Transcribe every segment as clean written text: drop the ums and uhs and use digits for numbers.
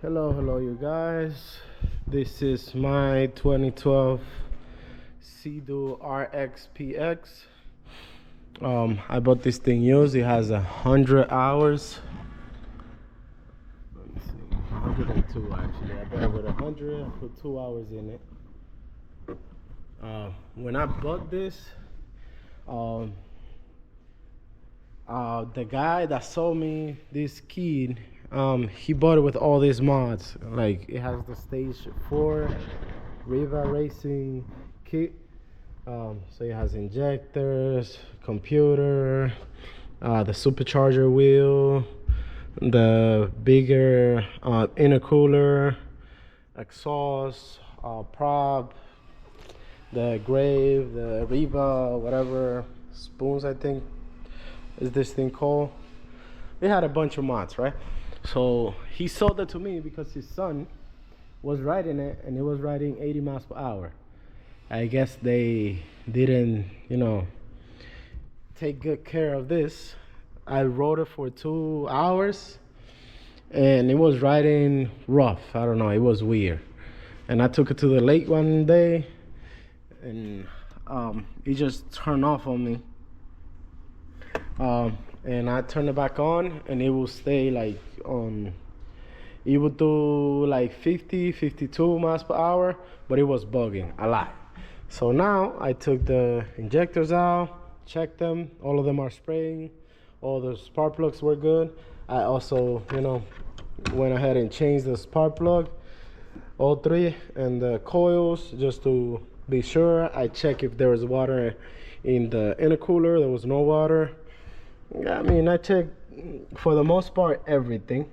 Hello you guys. This is my 2012 SeaDoo rxpx. I bought this thing used. It has 100 hours. Let me see, 102 actually. I bought it with 100. I put 2 hours in it. When I bought this, the guy that sold me this kid, he bought it with all these mods. Like, it has the stage 4 riva racing kit. So it has injectors, computer, the supercharger wheel, the bigger intercooler, exhaust, prop, the grave, the riva, whatever spoons I think is this thing called. It had a bunch of mods, right? So he sold it to me because his son was riding it, and it was riding 80 miles per hour. I guess they didn't, take good care of this. I rode it for 2 hours, and it was riding rough. I don't know, it was weird. And I took it to the lake one day, and it just turned off on me. And I turned it back on, and it will stay like on, it would do like 52 miles per hour, but it was bugging a lot. So now I took the injectors out, checked them, all of them are spraying, all the spark plugs were good. I also, went ahead and changed the spark plug, all three, and the coils, just to be sure. I checked if there was water in the intercooler. There was no water. I mean, I checked for the most part everything.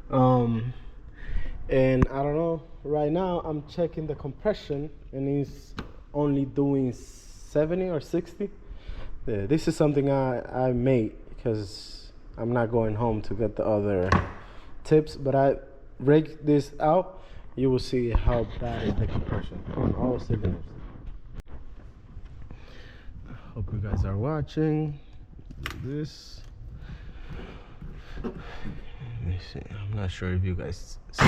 And I don't know, right now I'm checking the compression, and it's only doing 70 or 60. Yeah, this is something I made because I'm not going home to get the other tips, but I rigged this out. You will see how bad is the compression on all cylinders. Hope you guys are watching this. Let me see. I'm not sure if you guys see.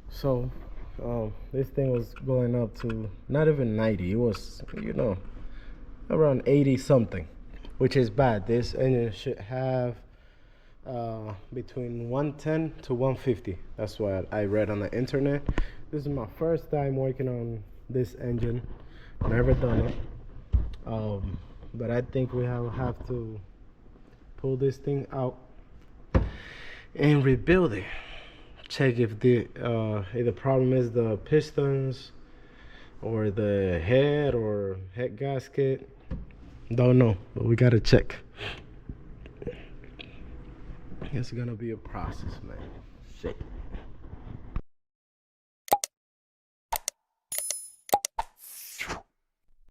So this thing was going up to not even 90. It was, around 80 something, which is bad. This engine should have between 110 to 150. That's what I read on the internet. This is my first time working on this engine. Never done it. But I think we have to pull this thing out and rebuild it. Check if the problem is the pistons or the head or head gasket. Don't know, but we gotta check. It's gonna be a process, man. Shit.